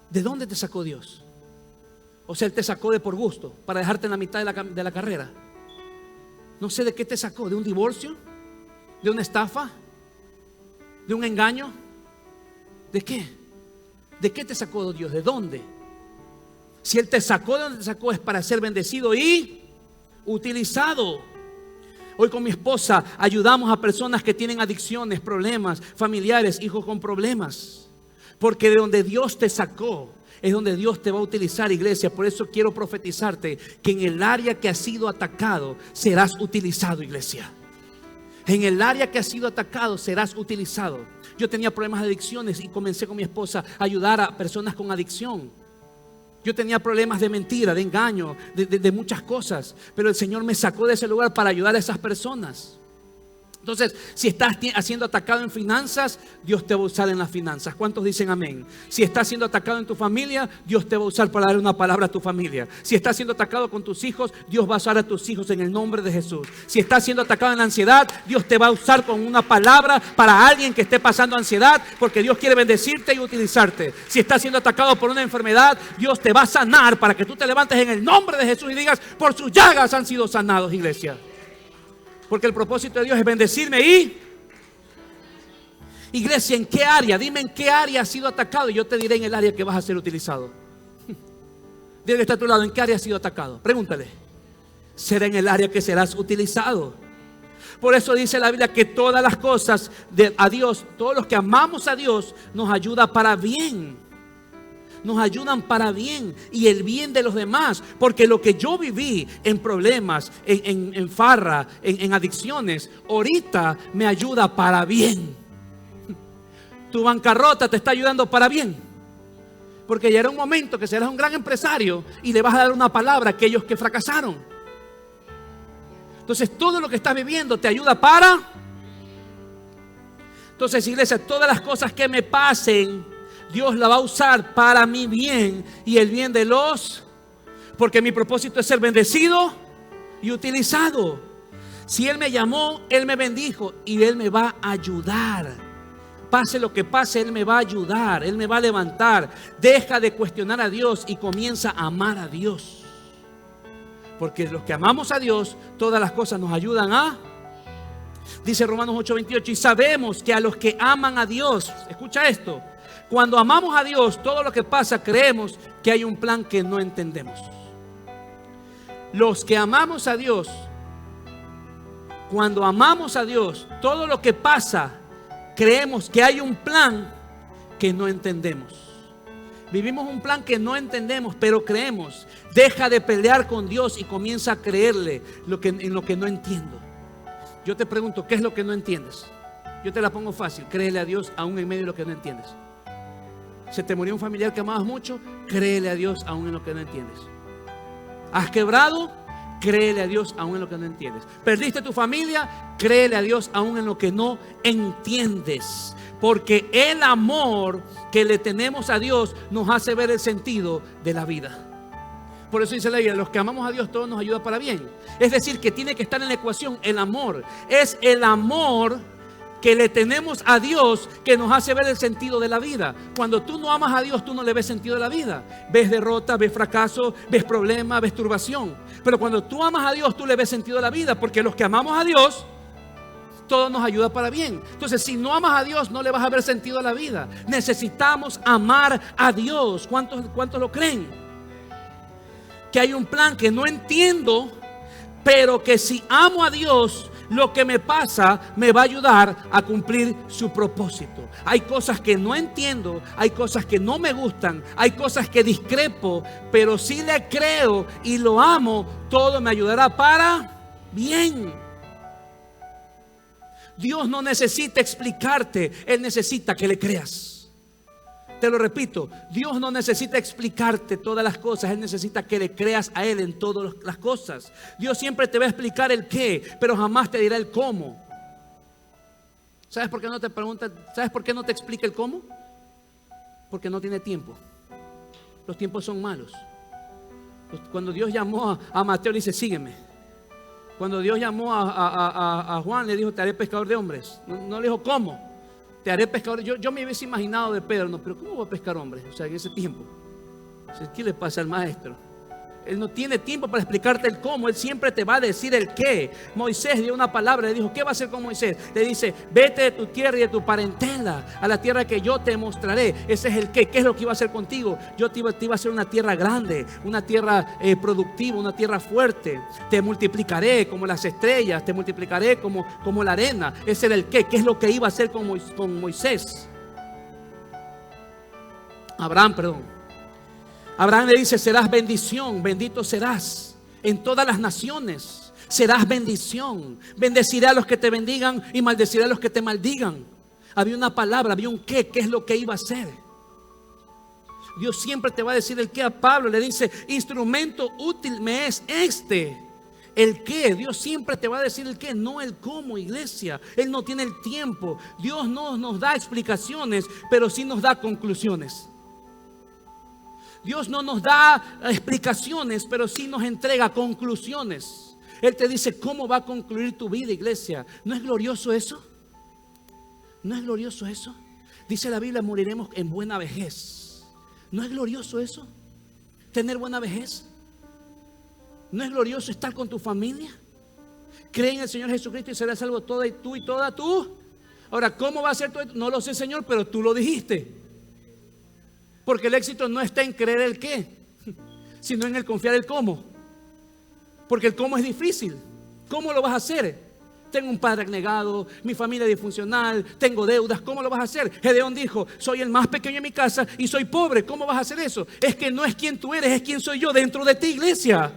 ¿De dónde te sacó Dios? O sea, Él te sacó de por gusto, para dejarte en la mitad de la carrera. No sé de qué te sacó. ¿De un divorcio? ¿De una estafa? ¿De un engaño? ¿De qué? ¿De qué te sacó Dios? ¿De dónde? Si Él te sacó, de donde te sacó es para ser bendecido y utilizado. Hoy con mi esposa ayudamos a personas que tienen adicciones, problemas familiares, hijos con problemas. Porque de donde Dios te sacó es donde Dios te va a utilizar, iglesia. Por eso quiero profetizarte que en el área que has sido atacado serás utilizado, iglesia. En el área que has sido atacado serás utilizado. Yo tenía problemas de adicciones y comencé con mi esposa a ayudar a personas con adicción. Yo tenía problemas de mentira, de engaño, de muchas cosas. Pero el Señor me sacó de ese lugar para ayudar a esas personas. Entonces, si estás siendo atacado en finanzas, Dios te va a usar en las finanzas. ¿Cuántos dicen amén? Si estás siendo atacado en tu familia, Dios te va a usar para dar una palabra a tu familia. Si estás siendo atacado con tus hijos, Dios va a usar a tus hijos en el nombre de Jesús. Si estás siendo atacado en la ansiedad, Dios te va a usar con una palabra para alguien que esté pasando ansiedad, porque Dios quiere bendecirte y utilizarte. Si estás siendo atacado por una enfermedad, Dios te va a sanar para que tú te levantes en el nombre de Jesús y digas: por sus llagas han sido sanados, iglesia. Porque el propósito de Dios es bendecirme y... Iglesia, ¿en qué área? Dime en qué área has sido atacado y yo te diré en el área que vas a ser utilizado. Dile que está a tu lado, ¿en qué área has sido atacado? Pregúntale. Será en el área que serás utilizado. Por eso dice la Biblia que todas las cosas a Dios, todos los que amamos a Dios, nos ayuda para bien. Nos ayudan para bien y el bien de los demás. Porque lo que yo viví en problemas, en farra, en adicciones, ahorita me ayuda para bien. Tu bancarrota te está ayudando para bien. Porque llegará un momento que serás un gran empresario y le vas a dar una palabra a aquellos que fracasaron. Entonces todo lo que estás viviendo te ayuda para... Entonces, iglesia, todas las cosas que me pasen, Dios la va a usar para mi bien y el bien de los... Porque mi propósito es ser bendecido y utilizado. Si Él me llamó, Él me bendijo y Él me va a ayudar. Pase lo que pase, Él me va a ayudar, Él me va a levantar. Deja de cuestionar a Dios y comienza a amar a Dios. Porque los que amamos a Dios, todas las cosas nos ayudan a... Dice Romanos 8:28, y sabemos que a los que aman a Dios, escucha esto, cuando amamos a Dios, todo lo que pasa, creemos que hay un plan que no entendemos. Los que amamos a Dios, cuando amamos a Dios, todo lo que pasa, creemos que hay un plan que no entendemos. Vivimos un plan que no entendemos, pero creemos. Deja de pelear con Dios y comienza a creerle en lo que no entiendo. Yo te pregunto, ¿qué es lo que no entiendes? Yo te la pongo fácil. Créele a Dios aún en medio de lo que no entiendes. ¿Se te murió un familiar que amabas mucho? Créele a Dios aún en lo que no entiendes. ¿Has quebrado? Créele a Dios aún en lo que no entiendes. ¿Perdiste tu familia? Créele a Dios aún en lo que no entiendes. Porque el amor que le tenemos a Dios nos hace ver el sentido de la vida. Por eso dice la Biblia, los que amamos a Dios, todo nos ayuda para bien. Es decir, que tiene que estar en la ecuación el amor. Es el amor que le tenemos a Dios que nos hace ver el sentido de la vida. Cuando tú no amas a Dios, tú no le ves sentido de la vida. Ves derrota, ves fracaso, ves problema, ves turbación. Pero cuando tú amas a Dios, tú le ves sentido de la vida. Porque los que amamos a Dios, todo nos ayuda para bien. Entonces, si no amas a Dios, no le vas a ver sentido a la vida. Necesitamos amar a Dios. ¿Cuántos lo creen? Que hay un plan que no entiendo, pero que si amo a Dios, lo que me pasa me va a ayudar a cumplir su propósito. Hay cosas que no entiendo, hay cosas que no me gustan, hay cosas que discrepo, pero si le creo y lo amo, todo me ayudará para bien. Dios no necesita explicarte, Él necesita que le creas. Te lo repito, Dios no necesita explicarte todas las cosas. Él necesita que le creas a Él en todas las cosas. Dios siempre te va a explicar el qué, pero jamás te dirá el cómo. ¿Sabes por qué no te pregunta? ¿Sabes por qué no te explica el cómo? Porque no tiene tiempo. Los tiempos son malos. Cuando Dios llamó a Mateo, le dice, sígueme. Cuando Dios llamó a Juan, le dijo, te haré pescador de hombres. No le dijo, ¿cómo? Te haré pescador. Yo me hubiese imaginado de Pedro, no, pero ¿cómo va a pescar hombres? O sea, en ese tiempo. ¿Qué le pasa al maestro? Él no tiene tiempo para explicarte el cómo. Él siempre te va a decir el qué. Moisés dio una palabra, le dijo, ¿qué va a hacer con Moisés? Le dice, vete de tu tierra y de tu parentela a la tierra que yo te mostraré. Ese es el qué. ¿Qué es lo que iba a hacer contigo? Yo te iba a hacer una tierra grande, una tierra productiva, una tierra fuerte. Te multiplicaré como las estrellas, te multiplicaré como la arena. Ese era el qué. ¿Qué es lo que iba a hacer con Moisés? Abraham le dice, serás bendición, bendito serás en todas las naciones. Serás bendición. Bendeciré a los que te bendigan y maldeciré a los que te maldigan. Había una palabra, había un qué es lo que iba a hacer. Dios siempre te va a decir el qué. A Pablo le dice, instrumento útil me es este. El qué, Dios siempre te va a decir el qué, no el cómo, iglesia. Él no tiene el tiempo. Dios no nos da explicaciones, pero sí nos da conclusiones. Dios no nos da explicaciones, pero sí nos entrega conclusiones. Él te dice cómo va a concluir tu vida, iglesia. ¿No es glorioso eso? ¿No es glorioso eso? Dice la Biblia, moriremos en buena vejez. ¿No es glorioso eso? ¿Tener buena vejez? ¿No es glorioso estar con tu familia? Cree en el Señor Jesucristo y serás salvo toda y tú y toda tú. Ahora, ¿cómo va a ser todo esto? No lo sé, Señor, pero tú lo dijiste. Porque el éxito no está en creer el qué, sino en el confiar el cómo. Porque el cómo es difícil. ¿Cómo lo vas a hacer? Tengo un padre abnegado, mi familia disfuncional, tengo deudas. ¿Cómo lo vas a hacer? Gedeón dijo, soy el más pequeño en mi casa y soy pobre. ¿Cómo vas a hacer eso? Es que no es quien tú eres, es quien soy yo dentro de ti, iglesia.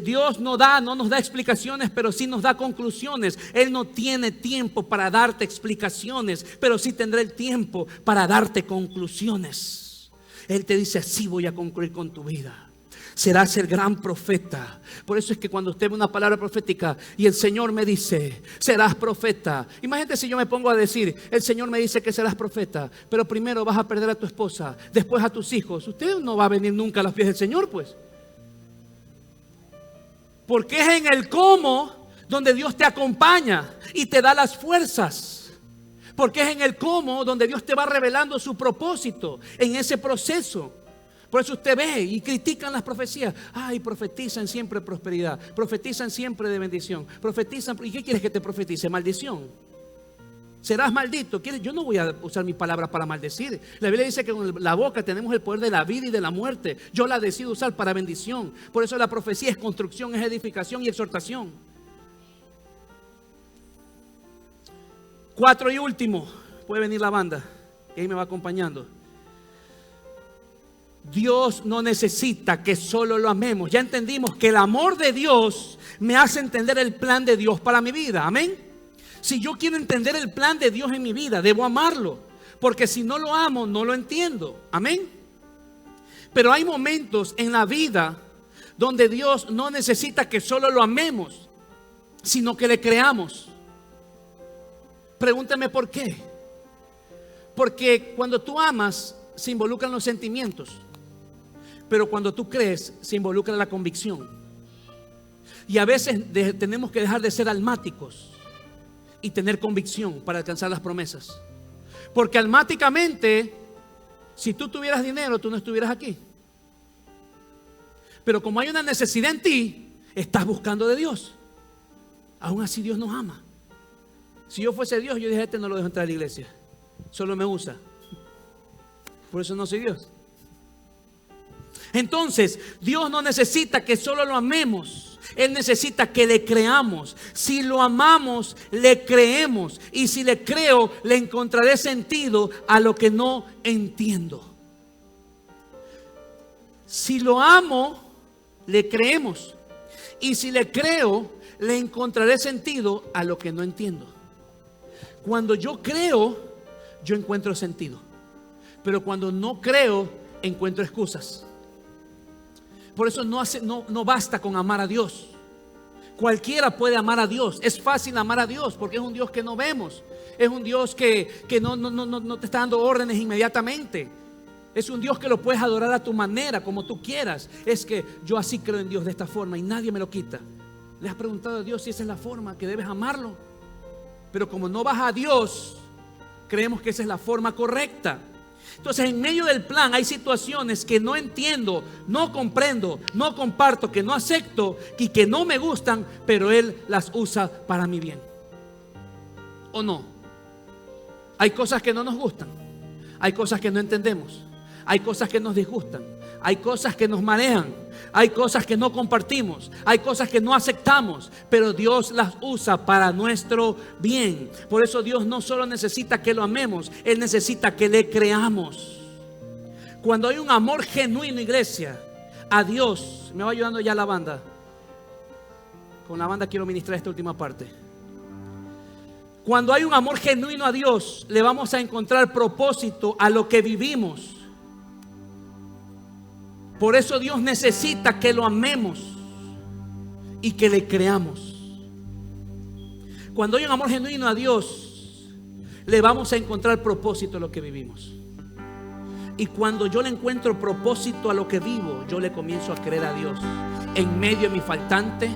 Dios no nos da explicaciones, pero sí nos da conclusiones. Él no tiene tiempo para darte explicaciones, pero sí tendrá el tiempo para darte conclusiones. Él te dice, así voy a concluir con tu vida. Serás el gran profeta. Por eso es que cuando usted ve una palabra profética y el Señor me dice, serás profeta. Imagínate si yo me pongo a decir, el Señor me dice que serás profeta, pero primero vas a perder a tu esposa, después a tus hijos. Usted no va a venir nunca a los pies del Señor, pues. Porque es en el cómo donde Dios te acompaña y te da las fuerzas. Porque es en el cómo donde Dios te va revelando su propósito en ese proceso. Por eso usted ve y critican las profecías. Ay, profetizan siempre prosperidad, profetizan siempre de bendición, profetizan. ¿Y qué quieres que te profetice? Maldición. Serás maldito. Yo no voy a usar mis palabras para maldecir. La Biblia dice que con la boca tenemos el poder de la vida y de la muerte. Yo la decido usar para bendición. Por eso la profecía es construcción, es edificación y exhortación. 4 y último. Puede venir la banda, que ahí me va acompañando. Dios no necesita que solo lo amemos. Ya entendimos que el amor de Dios me hace entender el plan de Dios para mi vida. Amén. Si yo quiero entender el plan de Dios en mi vida, debo amarlo. Porque si no lo amo, no lo entiendo. Amén. Pero hay momentos en la vida donde Dios no necesita que solo lo amemos, sino que le creamos. Pregúntame por qué. Porque cuando tú amas, se involucran los sentimientos. Pero cuando tú crees, se involucra la convicción. Y a veces tenemos que dejar de ser almáticos y tener convicción para alcanzar las promesas. Porque almáticamente, si tú tuvieras dinero, tú no estuvieras aquí. Pero como hay una necesidad en ti, estás buscando de Dios. Aún así Dios nos ama. Si yo fuese Dios, yo dije, este no lo dejo entrar a la iglesia, solo me usa. Por eso no soy Dios. Entonces, Dios no necesita que solo lo amemos. Él necesita que le creamos. Si lo amamos, le creemos. Y si le creo, le encontraré sentido a lo que no entiendo. Si lo amo, le creemos. Y si le creo, le encontraré sentido a lo que no entiendo. Cuando yo creo, yo encuentro sentido. Pero cuando no creo, encuentro excusas. Por eso no basta con amar a Dios. Cualquiera puede amar a Dios. Es fácil amar a Dios porque es un Dios que no vemos. Es un Dios que no te está dando órdenes inmediatamente. Es un Dios que lo puedes adorar a tu manera, como tú quieras. Es que yo así creo en Dios de esta forma y nadie me lo quita. ¿Le has preguntado a Dios si esa es la forma que debes amarlo? Pero como no vas a Dios, creemos que esa es la forma correcta. Entonces, en medio del plan hay situaciones que no entiendo, no comprendo, no comparto, que no acepto y que no me gustan, pero Él las usa para mi bien. ¿O no? Hay cosas que no nos gustan, hay cosas que no entendemos, hay cosas que nos disgustan, hay cosas que nos marean, hay cosas que no compartimos, hay cosas que no aceptamos, pero Dios las usa para nuestro bien. Por eso Dios no solo necesita que lo amemos, Él necesita que le creamos. Cuando hay un amor genuino, iglesia, a Dios, me va ayudando ya la banda. Con la banda quiero ministrar esta última parte. Cuando hay un amor genuino a Dios, le vamos a encontrar propósito a lo que vivimos. Por eso Dios necesita que lo amemos y que le creamos. Cuando hay un amor genuino a Dios, le vamos a encontrar propósito a lo que vivimos. Y cuando yo le encuentro propósito a lo que vivo, yo le comienzo a creer a Dios. En medio de mi faltante,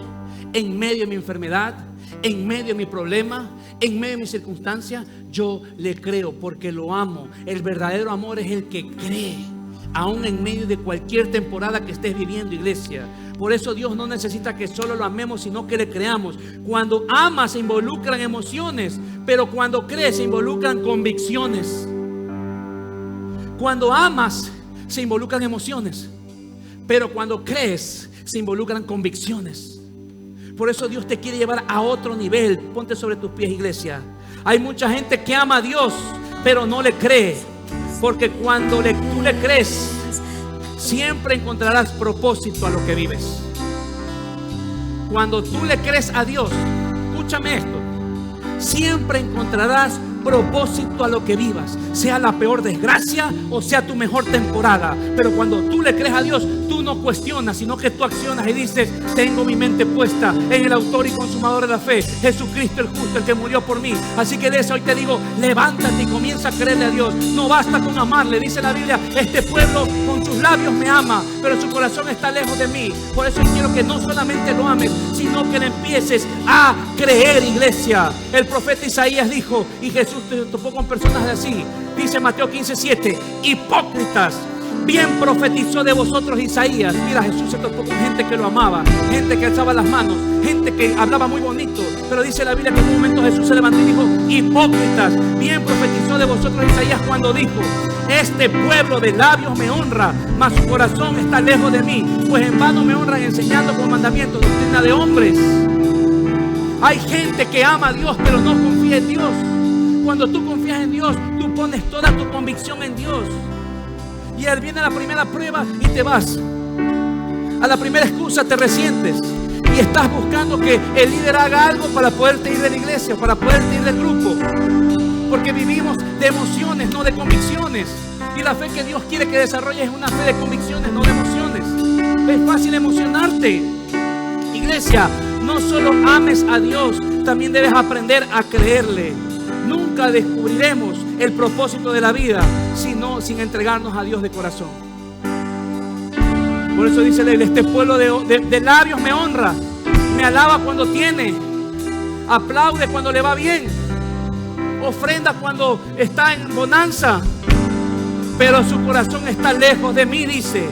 en medio de mi enfermedad, en medio de mi problema, en medio de mi circunstancia, yo le creo porque lo amo. El verdadero amor es el que cree. Aún en medio de cualquier temporada que estés viviendo, iglesia. Por eso Dios no necesita que solo lo amemos, sino que le creamos. Cuando amas se involucran emociones, pero cuando crees se involucran convicciones. Cuando amas se involucran emociones, pero cuando crees se involucran convicciones. Por eso Dios te quiere llevar a otro nivel. Ponte sobre tus pies, iglesia. Hay mucha gente que ama a Dios, pero no le cree. Porque cuando tú le crees, siempre encontrarás propósito a lo que vives. Cuando tú le crees a Dios, escúchame esto, siempre encontrarás propósito a lo que vivas, sea la peor desgracia o sea tu mejor temporada. Pero cuando tú le crees a Dios, tú no cuestionas, sino que tú accionas y dices: tengo mi mente puesta en el autor y consumador de la fe, Jesucristo el justo, el que murió por mí. Así que de eso hoy te digo: levántate y comienza a creerle a Dios. No basta con amarle, dice la Biblia: este pueblo con sus labios me ama, pero su corazón está lejos de mí. Por eso quiero que no solamente lo ames, sino que le empieces a creer, iglesia. El profeta Isaías dijo, y Jesús te topó con personas así. Dice Mateo 15:7: hipócritas, bien profetizó de vosotros Isaías. Mira, Jesús se topó con gente que lo amaba, gente que alzaba las manos, gente que hablaba muy bonito. Pero dice la Biblia que en un momento Jesús se levantó y dijo: hipócritas, bien profetizó de vosotros Isaías cuando dijo: este pueblo de labios me honra, mas su corazón está lejos de mí, pues en vano me honran enseñando con mandamientos, doctrina de hombres. Hay gente que ama a Dios pero no confía en Dios. Cuando tú confías en Dios, tú pones toda tu convicción en Dios. Y Él viene a la primera prueba y te vas. A la primera excusa te resientes. Y estás buscando que el líder haga algo para poderte ir de la iglesia, para poderte ir del grupo. Porque vivimos de emociones, no de convicciones. Y la fe que Dios quiere que desarrolles es una fe de convicciones, no de emociones. Es fácil emocionarte. Iglesia, no solo ames a Dios, también debes aprender a creerle. Nunca descubriremos el propósito de la vida sin entregarnos a Dios de corazón. Por eso dice la Biblia: este pueblo de labios me honra, me alaba cuando tiene, aplaude cuando le va bien, ofrenda cuando está en bonanza, pero su corazón está lejos de mí, dice.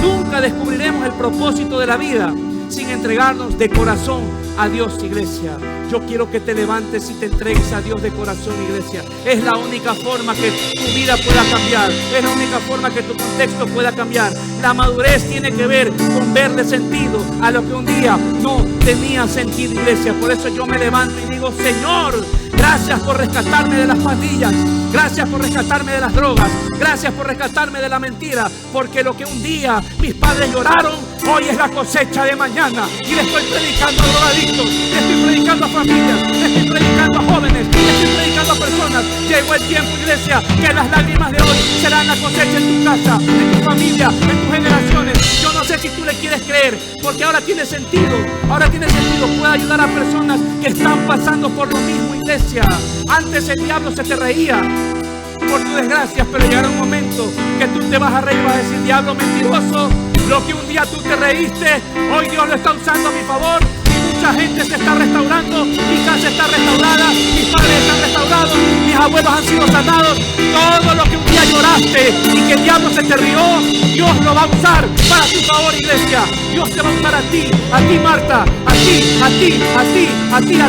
Nunca descubriremos el propósito de la vida sin entregarnos de corazón a Dios, iglesia. Yo quiero que te levantes y te entregues a Dios de corazón, iglesia. Es la única forma que tu vida pueda cambiar. Es la única forma que tu contexto pueda cambiar. La madurez tiene que ver con verle sentido a lo que un día no tenía sentido, iglesia. Por eso yo me levanto y digo: Señor, Gracias por rescatarme de las pandillas. Gracias por rescatarme de las drogas. Gracias por rescatarme de la mentira. Porque lo que un día mis padres lloraron, hoy es la cosecha de mañana. Y le estoy predicando a drogadictos, le estoy predicando a familias, le estoy predicando a jóvenes, le estoy predicando a personas. Llegó el tiempo, iglesia, que las lágrimas de hoy serán la cosecha en tu casa, en tu familia, en tus generaciones. Yo no sé si tú le quieres creer, porque ahora tiene sentido. Ahora tiene sentido. Puede ayudar a personas que están pasando por lo mismo, iglesia. Antes el diablo se te reía por tus desgracias, pero llegará un momento que tú te vas a reír y vas a decir: diablo mentiroso, lo que un día tú te reíste, hoy Dios lo está usando a mi favor. Mucha gente se está restaurando, mi casa está restaurada, mis padres están restaurados, mis abuelos han sido sanados. Todo lo que un día lloraste y que el diablo se te rió, Dios lo va a usar para tu favor, iglesia. Dios te va a usar a ti Marta, a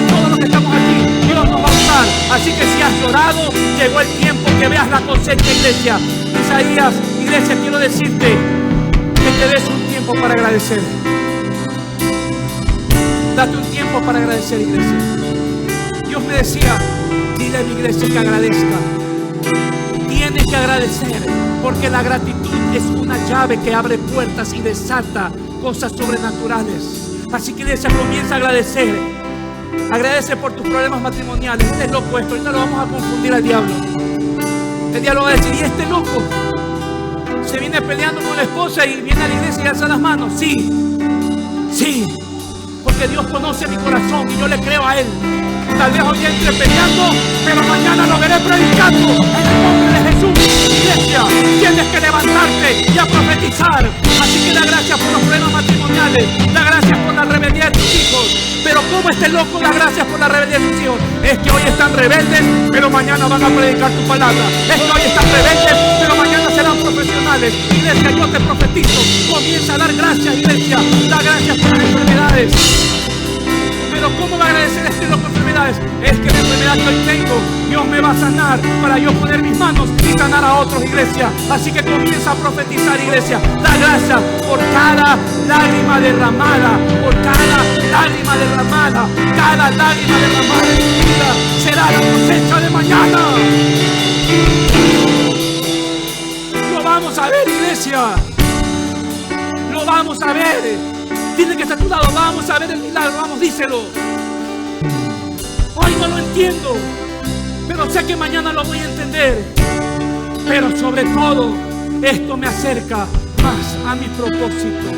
todos los que estamos aquí. Dios nos va a usar. Así que si has llorado, llegó el tiempo que veas la cosecha, iglesia. Isaías, iglesia, quiero decirte que te des un tiempo para agradecer. Date un tiempo para agradecer, iglesia. Dios me decía: dile a mi iglesia que agradezca. Tienes que agradecer, porque la gratitud es una llave que abre puertas y desata cosas sobrenaturales. Así que, iglesia, comienza a agradecer. Agradece por tus problemas matrimoniales. Este es loco esto, ahorita lo vamos a confundir al diablo. El diablo va a decir: ¿y este loco se viene peleando con la esposa y viene a la iglesia y alza las manos? Sí, porque Dios conoce mi corazón y yo le creo a Él. Tal vez hoy entre peleando, pero mañana lo veré predicando en el nombre de Jesús. Iglesia, tienes que levantarte y a profetizar. Así que da gracias por los problemas matrimoniales, da gracias por la rebeldía de tus hijos. Pero ¿cómo este loco da gracias por la rebeldía de tus hijos? Es que hoy están rebeldes, pero mañana van a predicar tu palabra. Es que hoy están rebeldes, pero mañana serán profesionales. Iglesia, yo te profetizo. Comienza a dar gracias, iglesia. Da gracias por las enfermedades. Pero ¿cómo va a agradecer este loco enfermedades? Es que la enfermedad que hoy tengo, Dios me va a sanar para yo poner mis manos y sanar a otros, iglesia. Así que comienza a profetizar, iglesia. Da gracias por cada lágrima derramada, por cada lágrima derramada. Cada lágrima derramada en tu vida será la cosecha de mañana. Lo vamos a ver, iglesia. Lo vamos a ver. Dile que está a tu lado: vamos a ver el milagro, vamos, díselo. Hoy no lo entiendo, pero sé que mañana lo voy a entender. Pero sobre todo, esto me acerca más a mi propósito.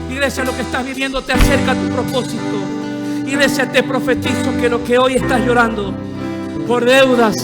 Iglesia, lo que estás viviendo te acerca a tu propósito. Iglesia, te profetizo que lo que hoy estás llorando por deudas,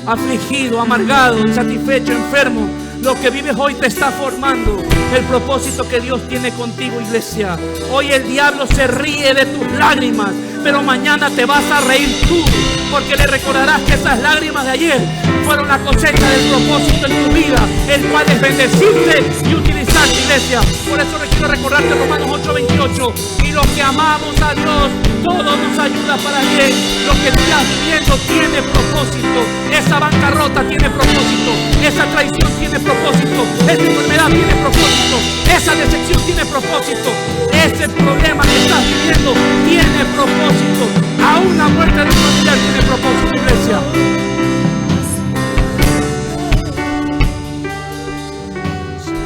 afligido, amargado, insatisfecho, enfermo, lo que vives hoy te está formando el propósito que Dios tiene contigo, iglesia. Hoy el diablo se ríe de tus lágrimas, pero mañana te vas a reír tú, porque le recordarás que esas lágrimas de ayer fueron la cosecha del propósito en tu vida, el cual es bendecirte y utilizarte, iglesia. Por eso quiero recordarte Romanos 8:28: y los que amamos a Dios, todo nos ayuda para bien. Lo que tú estás viviendo tiene propósito. Esa bancarrota tiene propósito. Esa traición tiene propósito. Esa enfermedad tiene propósito. Esa decepción tiene propósito. Ese problema que estás viviendo tiene propósito. Aún la muerte de un familiar tiene propósito, iglesia.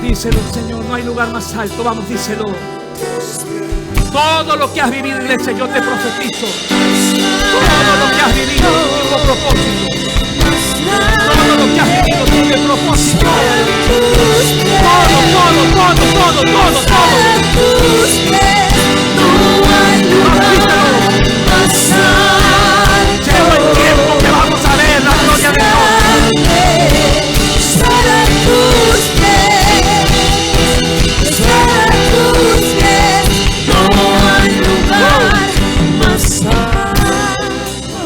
Díselo, Señor, no hay lugar más alto. Vamos, díselo. Todo lo que has vivido, iglesia, yo te profetizo. Todo lo que has vivido tuvo propósito. Todo lo que has vivido tiene propósito. Llegó el tiempo que vamos a ver la gloria de Dios.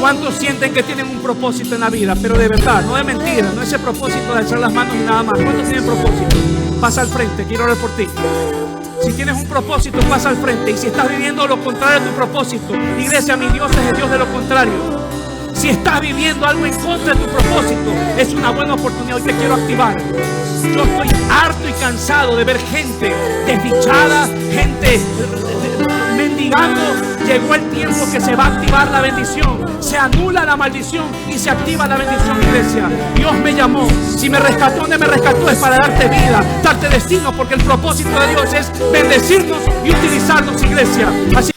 ¿Cuántos sienten que tienen un propósito en la vida? Pero de verdad, no de mentira, no ese propósito de echar las manos y nada más. ¿Cuántos tienen propósito? Pasa al frente, quiero orar por ti. Si tienes un propósito, pasa al frente. Y si estás viviendo lo contrario de tu propósito, iglesia, mi Dios es el Dios de lo contrario. Si estás viviendo algo en contra de tu propósito, es una buena oportunidad. Hoy te quiero activar. Yo estoy harto y cansado de ver gente desdichada, gente mendigando, llegó el tiempo que se va a activar la bendición. Se anula la maldición y se activa la bendición, iglesia. Dios me llamó. Si me rescató, donde me rescató es para darte vida, darte destino, porque el propósito de Dios es bendecirnos y utilizarnos, iglesia. Así